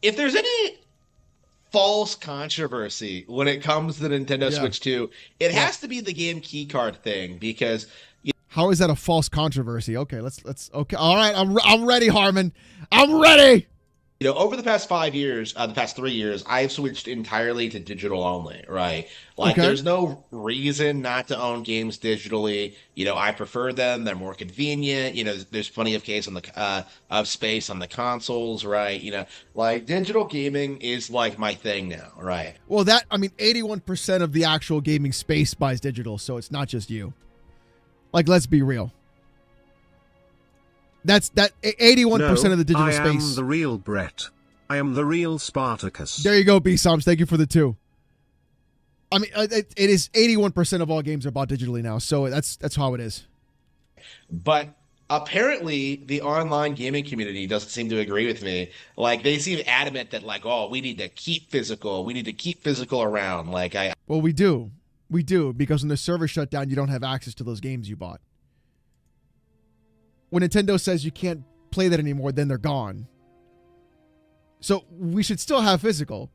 if there's any false controversy when it comes to the Nintendo Yeah. Switch 2, it Yeah. has to be the game keycard thing because How is that a false controversy? Okay, let's okay. All right, I'm ready, Harmon. I'm ready. over the past 5 years, the past 3 years, I've switched entirely to digital only, right? Like, Okay. there's no reason not to own games digitally. I prefer them. They're more convenient. There's plenty of of space on the consoles, right? Like digital gaming is like my thing now, right? Well, 81% of the actual gaming space buys digital, so it's not just you. Like, let's be real. That's 81% of the digital space. I am the real Brett. I am the real Spartacus. There you go, B-Soms. Thank you for the 2. I mean, it is 81% of all games are bought digitally now, so that's how it is. But apparently, the online gaming community doesn't seem to agree with me. Like, they seem adamant that, like, oh, we need to keep physical. We need to keep physical around. Well, we do. We do, because when the server shut down, you don't have access to those games you bought. When Nintendo says you can't play that anymore, then they're gone. So we should still have physical.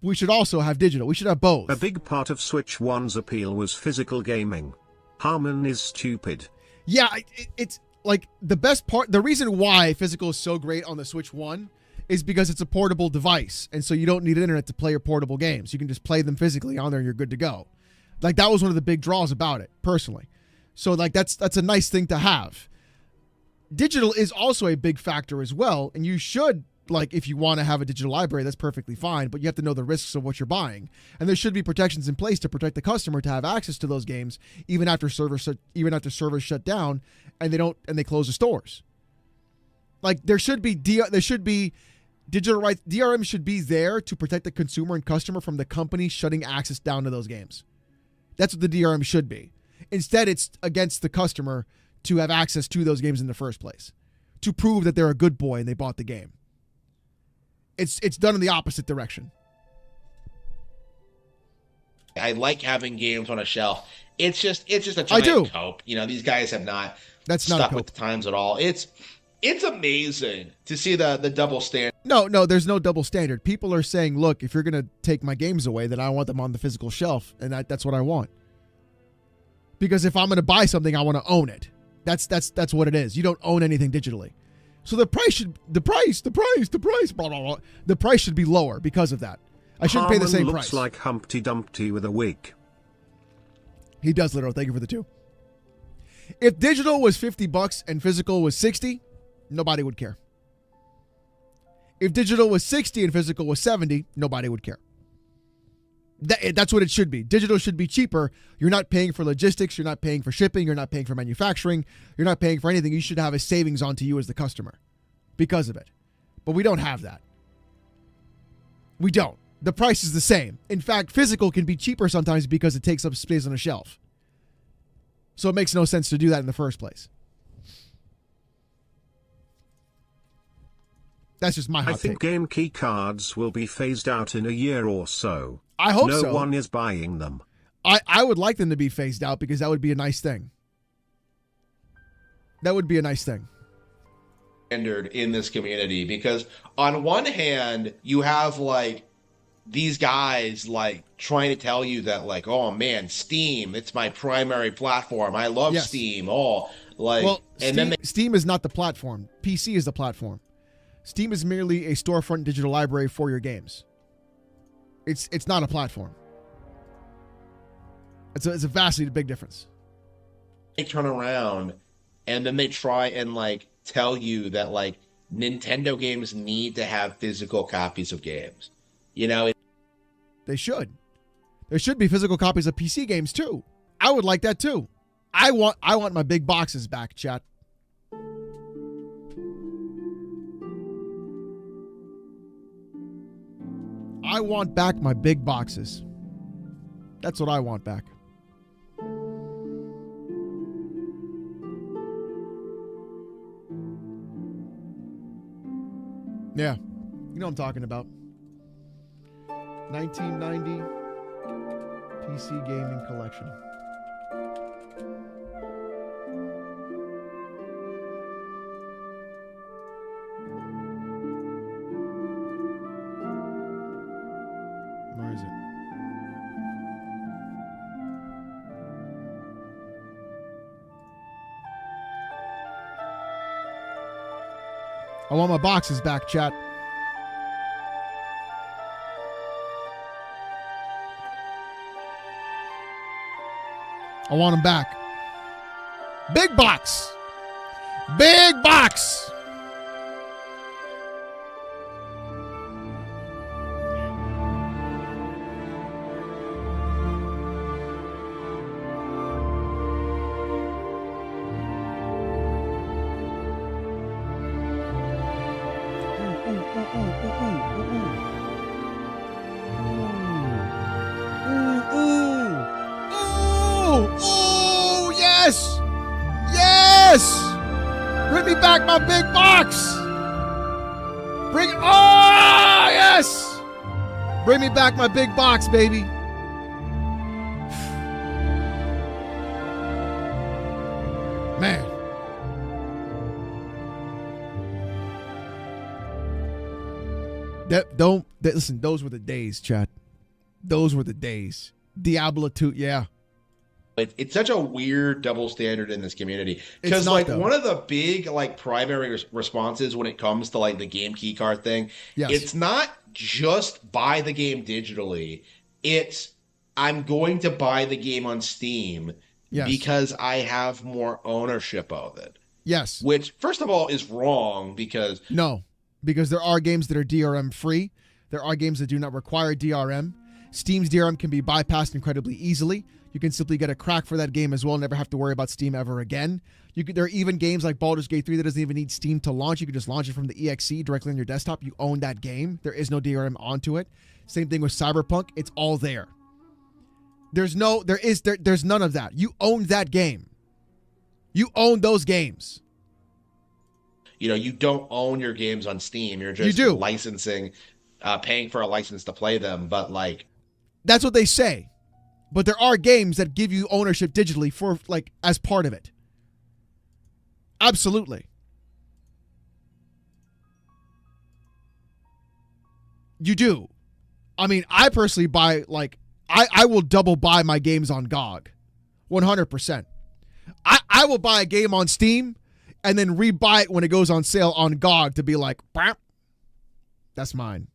We should also have digital. We should have both. A big part of Switch 1's appeal was physical gaming. Harmon is stupid. Yeah, it's like the best part. The reason why physical is so great on the Switch 1 is because it's a portable device. And so you don't need internet to play your portable games. You can just play them physically on there and you're good to go. Like, that was one of the big draws about it, personally. So, like, that's a nice thing to have. Digital is also a big factor as well, and you should, like, if you want to have a digital library, that's perfectly fine, but you have to know the risks of what you're buying. And there should be protections in place to protect the customer to have access to those games even after servers shut down and they close the stores. Like, there should be digital rights. DRM should be there to protect the consumer and customer from the company shutting access down to those games. That's what the DRM should be. Instead, it's against the customer to have access to those games in the first place, to prove that they're a good boy and they bought the game. It's done in the opposite direction. I like having games on a shelf. It's just a giant cope. These guys have not stuck with the times at all. It's amazing to see the double standard. No, there's no double standard. People are saying, look, if you're going to take my games away, then I want them on the physical shelf, and that's what I want. Because if I'm going to buy something, I want to own it. That's what it is. You don't own anything digitally. So the price blah, blah, blah. The price should be lower because of that. I shouldn't pay the same price. Looks like Humpty Dumpty with a wig. He does, literal. Thank you for the 2. If digital was $50 and physical was $60, nobody would care. If digital was $60 and physical was $70, nobody would care. That's what it should be. Digital should be cheaper. You're not paying for logistics. You're not paying for shipping. You're not paying for manufacturing. You're not paying for anything. You should have a savings onto you as the customer because of it. But we don't have that. We don't. The price is the same. In fact, physical can be cheaper sometimes because it takes up space on a shelf. So it makes no sense to do that in the first place. That's just my hot take. I think game key cards will be phased out in a year or so. I hope so. No one is buying them. I would like them to be phased out because that would be a nice thing. That would be a nice thing. Standard in this community, because on one hand, you have like these guys like trying to tell you that like, oh man, Steam, it's my primary platform. I love Steam. Steam is not the platform. PC is the platform. Steam is merely a storefront digital library for your games. It's not a platform. It's a vastly big difference. They turn around and then they try and like tell you that like Nintendo games need to have physical copies of games. They should. There should be physical copies of PC games too. I would like that too. I want my big boxes back, chat. I want back my big boxes. That's what I want back. Yeah, you know what I'm talking about. 1990 PC gaming collection. I want my boxes back, chat. I want them back. Big box. Big box. Ooh, yes! Yes! Bring me back my big box! Yes! Bring me back my big box, baby. Man. Listen, those were the days, chat. Those were the days. Diablo 2, yeah. It's such a weird double standard in this community It's because not, like though. one of the big like primary responses when it comes to like the game key card thing, Yes. it's not just buy the game digitally. It's I'm going to buy the game on Steam Yes. because I have more ownership of it. Yes. Which, first of all, is wrong because No, because there are games that are DRM free. There are games that do not require DRM. Steam's DRM can be bypassed incredibly easily. You can simply get a crack for that game as well, never have to worry about Steam ever again. There are even games like Baldur's Gate 3 that doesn't even need Steam to launch. You can just launch it from the EXE directly on your desktop. You own that game. There is no DRM onto it. Same thing with Cyberpunk. It's all there. There's none of that. You own that game. You own those games. you don't own your games on Steam. You're just You do. licensing, paying for a license to play them. But like, That's what they say. But there are games that give you ownership digitally for like as part of it. Absolutely. You do. I mean, I personally buy like I will double buy my games on GOG. 100%. I will buy a game on Steam and then rebuy it when it goes on sale on GOG to be like, "Bam, that's mine."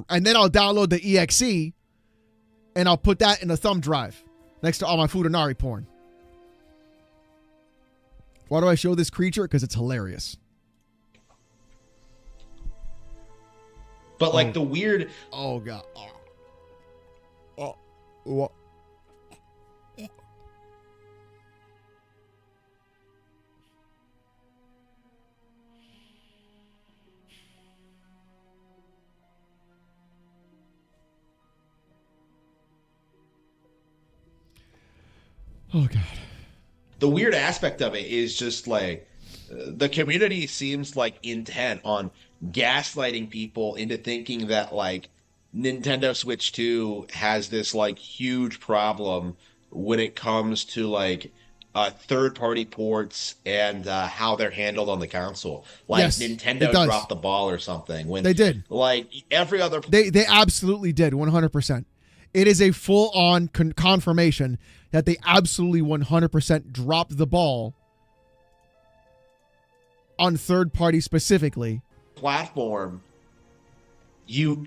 And then I'll download the EXE and I'll put that in a thumb drive next to all my Futanari porn. Why do I show this creature? Because it's hilarious. but like the weird. Oh, God. What? Oh, God. The weird aspect of it is just like the community seems like intent on gaslighting people into thinking that like Nintendo Switch 2 has this like huge problem when it comes to like third-party ports and how they're handled on the console. Like Yes, it Nintendo does. dropped the ball or something when They did. like every other They absolutely did, 100%. It is a full-on confirmation that they absolutely 100% dropped the ball on third party specifically. platform you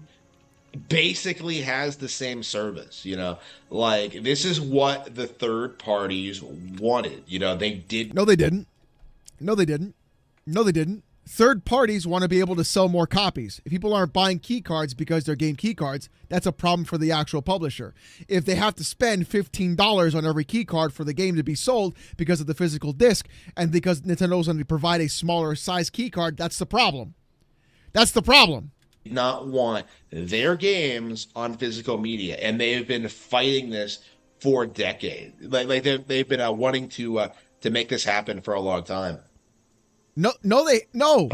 basically has the same service, like this is what the third parties wanted. They did. No, they didn't. No, they didn't. No, they didn't. Third parties want to be able to sell more copies. If people aren't buying key cards because they're game key cards, that's a problem for the actual publisher. If they have to spend $15 on every key card for the game to be sold because of the physical disc and because Nintendo's going to provide a smaller size key card, that's the problem. That's the problem. Not want their games on physical media, and they have been fighting this for decades. Like they've been wanting to make this happen for a long time. No. Like No.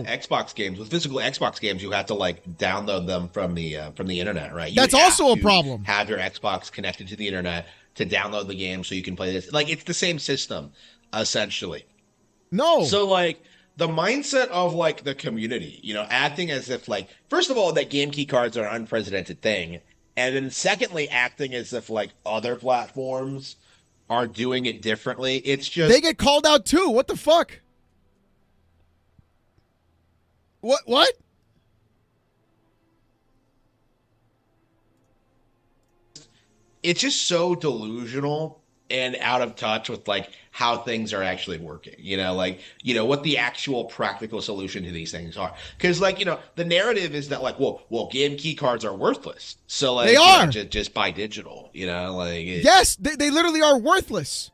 Xbox games, with physical Xbox games, you have to like download them from the internet, right? That's have also a to problem. Have your Xbox connected to the internet to download the game so you can play this. Like it's the same system, essentially. No. So like the mindset of like the community, acting as if like first of all that game key cards are an unprecedented thing, and then secondly acting as if like other platforms are doing it differently. It's just they get called out too. What the fuck? What? It's just so delusional and out of touch with like how things are actually working, like what the actual practical solution to these things are, because like the narrative is that like well game key cards are worthless, so like They are. just buy digital, like Yes, they literally are worthless.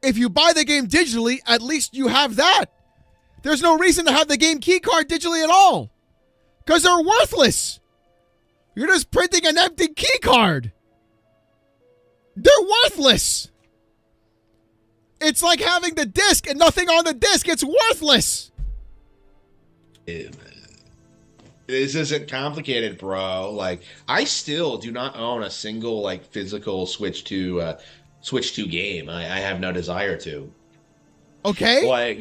If you buy the game digitally, at least you have that. There's no reason to have the game key card digitally at all, because they're worthless. You're just printing an empty key card. They're worthless. It's like having the disc and nothing on the disc. It's worthless. This isn't complicated, bro. Like I still do not own a single like physical Switch 2 game. I have no desire to. Okay? Like,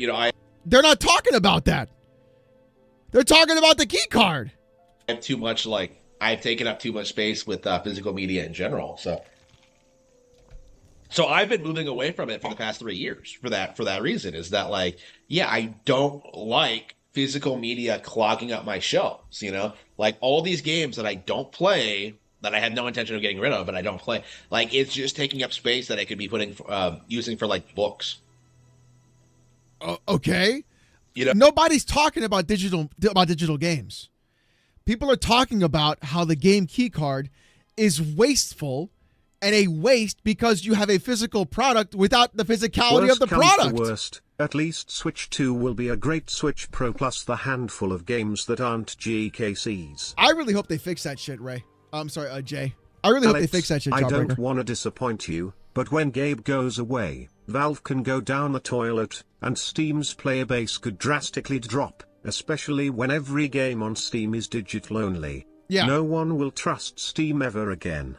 They're not talking about that. They're talking about the key card. I have too much like I've taken up too much space with physical media in general. So I've been moving away from it for the past 3 years for that reason, is that like, yeah, I don't like physical media clogging up my shelves, like all these games that I don't play, that I had no intention of getting rid of, but I don't play, like it's just taking up space that I could be using for like books. Okay. Nobody's talking about digital games. People are talking about how the game key card is wasteful and a waste because you have a physical product without the physicality of the product. Worst, at least Switch 2 will be a great Switch Pro plus the handful of games that aren't GKCs. I really hope they fix that shit, Ray. I'm sorry, Jay. I really hope they fix that shit, I Jawbreaker. don't want to disappoint you, but when Gabe goes away, Valve can go down the toilet, and Steam's player base could drastically drop, especially when every game on Steam is digital only. Yeah. No one will trust Steam ever again.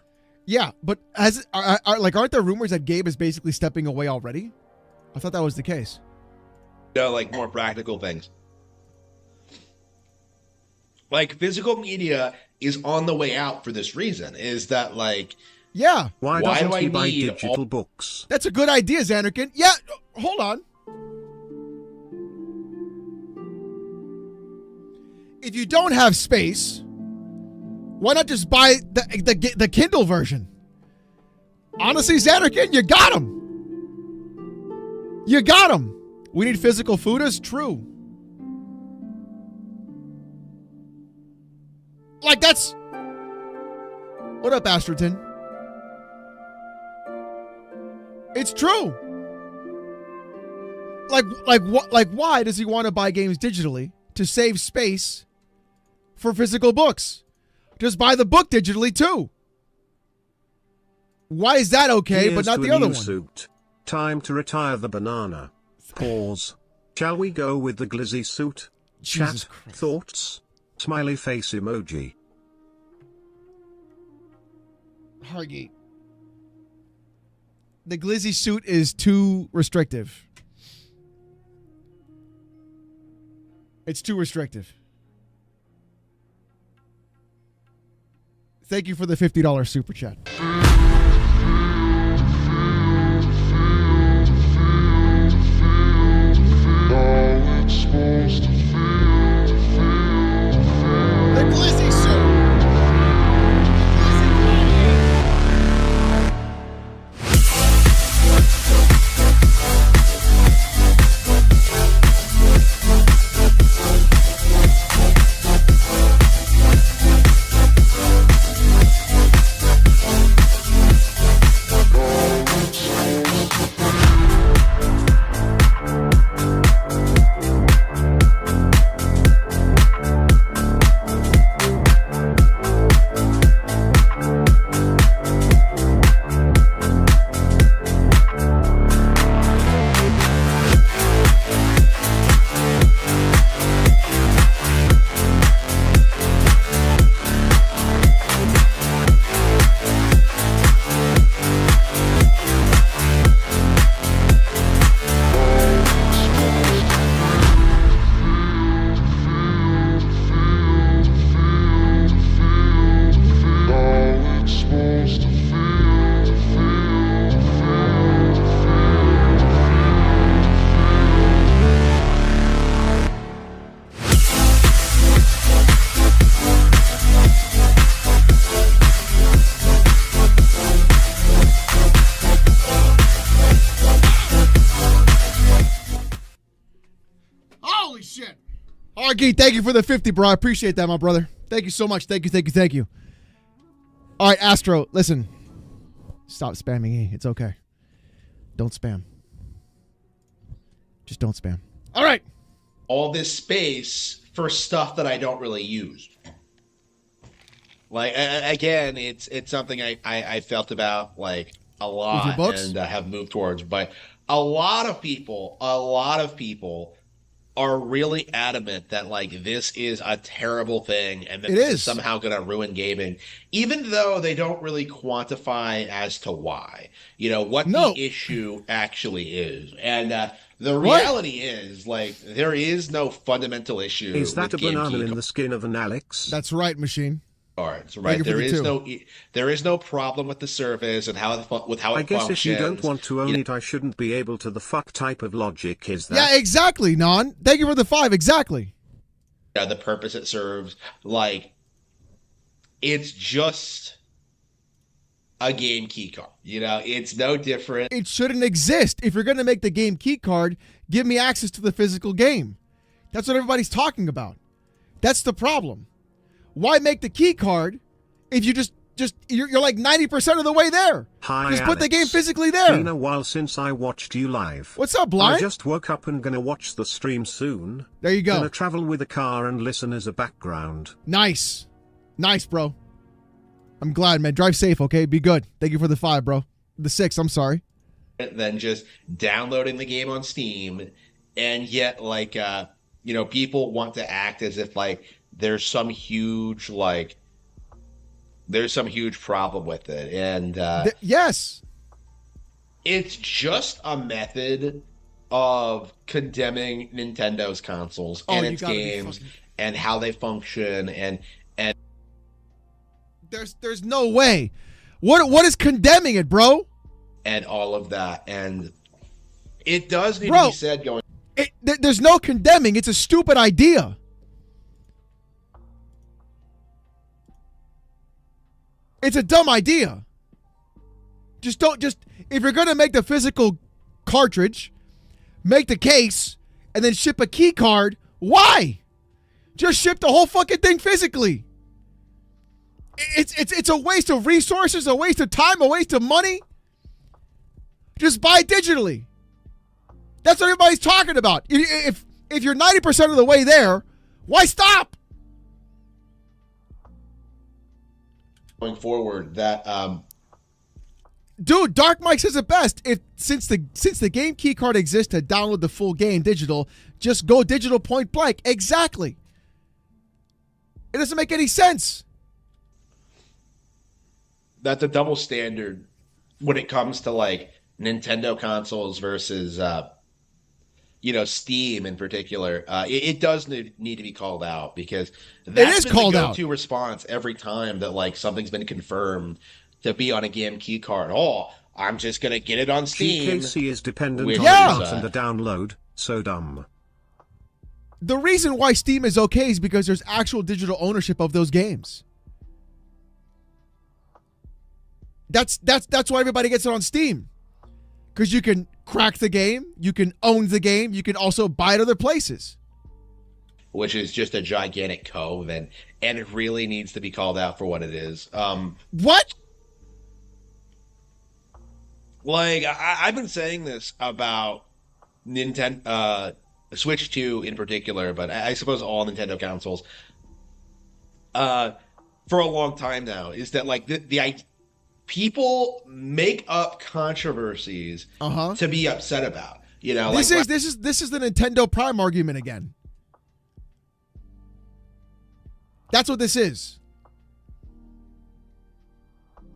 Yeah, but aren't there rumors that Gabe is basically stepping away already? I thought that was the case. Like more practical things. Like physical media is on the way out for this reason. Is that like, yeah? Why doesn't he buy digital books? That's a good idea, Xanarkin. Yeah, hold on. If you don't have space, why not just buy the Kindle version? Honestly, Xanarkin, you got him. You got him. We need physical food is true. Like that's... What up, Asterton? It's true. Like why does he want to buy games digitally? To save space for physical books. Just buy the book digitally too. Why is that okay, but not the other one? Suit. Time to retire the banana. Pause. Shall we go with the glizzy suit? Jesus Chat, Christ. thoughts? Smiley face emoji. Hargate. The glizzy suit is too restrictive. It's too restrictive. Thank you for the $50 super chat. The glizzy suit. Argy, thank you for the 50, bro. I appreciate that, my brother. Thank you so much. Thank you. All right, Astro, listen. Stop spamming E. It's okay. Don't spam. Just don't spam. All right. All this space for stuff that I don't really use. Like, again, it's something I felt about, like, a lot and have moved towards. But a lot of people are really adamant that, like, this is a terrible thing and that this is somehow going to ruin gaming, even though they don't really quantify as to why, what the issue actually is. And the reality is, like, there is no fundamental issue. Is that a banana in the skin of an Alex? That's right, Machine. All right, so right, there is no problem with the service and how it functions. I guess if you don't want to own it, I shouldn't be able to. The fuck type of logic is that? Yeah, exactly, Non. Thank you for the 5. Exactly. Yeah, the purpose it serves, like, it's just a game key card. It's no different. It shouldn't exist. If you're going to make the game key card, give me access to the physical game. That's what everybody's talking about. That's the problem. Why make the key card if you you're like 90% of the way there? Hi, just Alex. put the game physically there. Been a while since I watched you live. What's up, Blind? I just woke up and gonna watch the stream soon. There you go. Gonna travel with a car and listen as a background. Nice, bro. I'm glad, man. Drive safe, okay? Be good. Thank you for the 5, bro. The 6. I'm sorry. Than just downloading the game on Steam, and yet, like, people want to act as if, like, there's some huge problem with it. And yes, it's just a method of condemning Nintendo's consoles and its games and how they function. And there's no way. What is condemning it, bro? And all of that. And it does need to be said going. There's no condemning. It's a stupid idea. It's a dumb idea. If you're going to make the physical cartridge, make the case, and then ship a key card, why? Just ship the whole fucking thing physically. It's a waste of resources, a waste of time, a waste of money. Just buy it digitally. That's what everybody's talking about. If you're 90% of the way there, why stop? Going forward, that dude, Dark Mike says it best. Since the game key card exists to download the full game digital, just go digital point blank. Exactly. It doesn't make any sense. That's a double standard when it comes to, like, Nintendo consoles versus Steam in particular. It does need to be called out, because that's been the go-to response every time that, like, something's been confirmed to be on a game key card. Oh, I'm just gonna get it on Steam. GKC is dependent on the and the download. So dumb. The reason why Steam is okay is because there's actual digital ownership of those games. That's why everybody gets it on Steam. Because you can crack the game, you can own the game, you can also buy it other places. Which is just a gigantic cove, and it really needs to be called out for what it is. What? Like, I've been saying this about Nintendo, Switch 2 in particular, but I suppose all Nintendo consoles, for a long time now, is that, like, people make up controversies to be upset about. This is the Nintendo Prime argument again. That's what this is.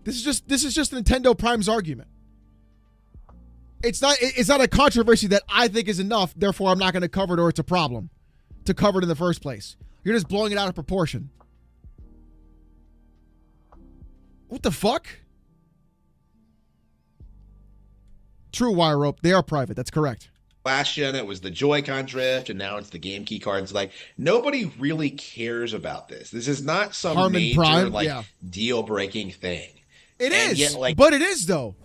This is just Nintendo Prime's argument. It's not a controversy that I think is enough, therefore I'm not going to cover it, or it's a problem to cover it in the first place. You're just blowing it out of proportion. What the fuck? True, Wire Rope. They are private. That's correct. Last gen, it was the Joy-Con drift, and now it's the game key cards. Like, nobody really cares about this. This is not some Harmon major Prime, deal-breaking thing. It is, yet, but it is, though.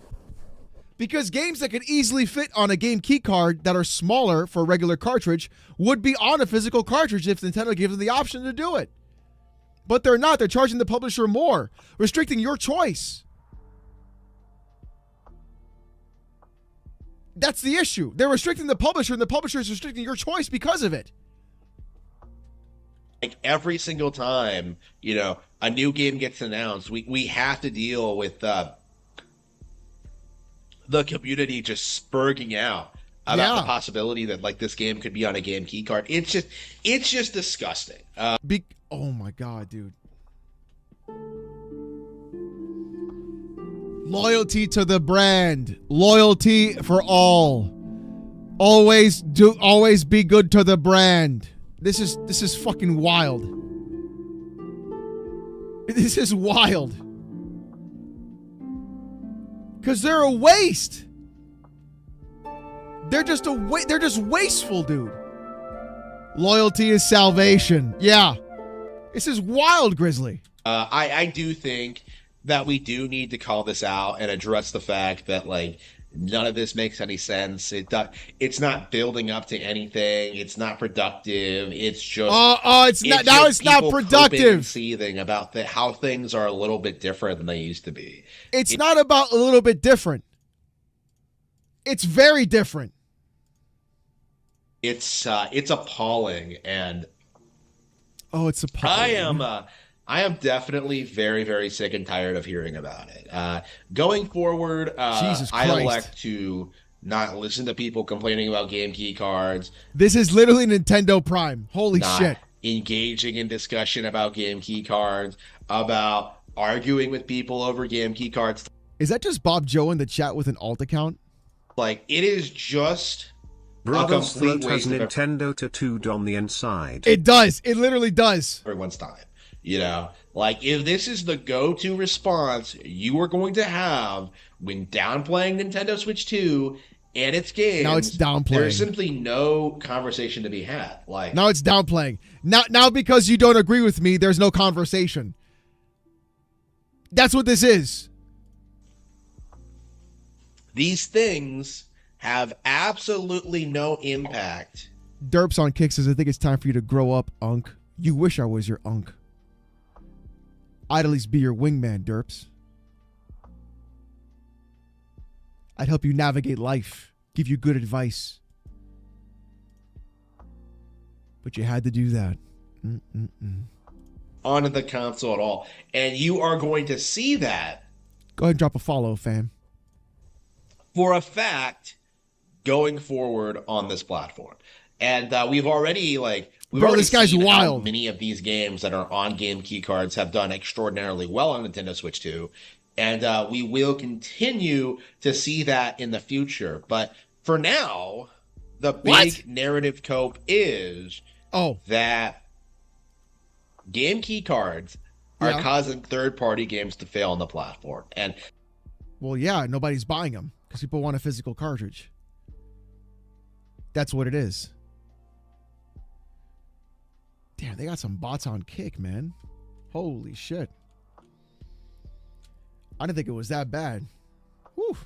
Because games that could easily fit on a game key card that are smaller for a regular cartridge would be on a physical cartridge if Nintendo gives them the option to do it. But they're not. They're charging the publisher more, restricting your choice. That's the issue. They're restricting the publisher, and the publisher is restricting your choice because of it. Like every single time, a new game gets announced, we have to deal with the community just spurging out about the possibility that like this game could be on a game key card. It's just disgusting. Oh my god, dude. Loyalty to the brand. Loyalty for all. Always be good to the brand. This is fucking wild. This is wild. Because they're a waste. They're just wasteful, dude. Loyalty is salvation. Yeah. This is wild, Grizzly. I do think that we do need to call this out and address the fact that like none of this makes any sense. It's not building up to anything. It's not productive. It's just it's not productive. And seething about how things are a little bit different than they used to be. It's not about a little bit different. It's very different. It's appalling, and it's appalling. I am definitely very, very sick and tired of hearing about it. Going forward, I elect to not listen to people complaining about game key cards. This is literally Nintendo Prime. Holy shit. Engaging in discussion about game key cards, about arguing with people over game key cards. Is that just Bob Joe in the chat with an alt account? Like, it is just Brother's throat has Nintendo tattooed on the inside. It does. It literally does. Everyone's time. Like if this is the go-to response you are going to have when downplaying Nintendo Switch 2 and its games, now it's downplaying. There's simply no conversation to be had. Like now it's downplaying. Now because you don't agree with me, there's no conversation. That's what this is. These things have absolutely no impact. Derps on Kick says, I think it's time for you to grow up, Unk. You wish I was your Unk. I'd at least be your wingman, Derps. I'd help you navigate life, give you good advice. But you had to do that. On the console at all. And you are going to see that. Go ahead and drop a follow, fam. For a fact, going forward on this platform. And we've already this guy's wild. Many of these games that are on game key cards have done extraordinarily well on Nintendo Switch 2. And we will continue to see that in the future. But for now, the big narrative cope is that game key cards are causing third-party games to fail on the platform. And well, yeah, nobody's buying them because people want a physical cartridge. That's what it is. Damn, they got some bots on Kick, man. Holy shit. I didn't think it was that bad. Whew.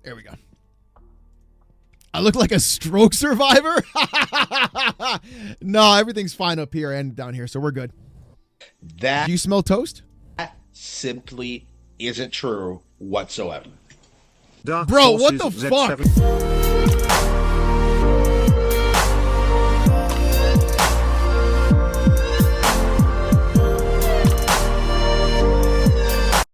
There we go. I look like a stroke survivor? No, everything's fine up here and down here, so we're good. That Do you smell toast? That simply isn't true whatsoever. Dark Bro, what Forces the Z7. fuck?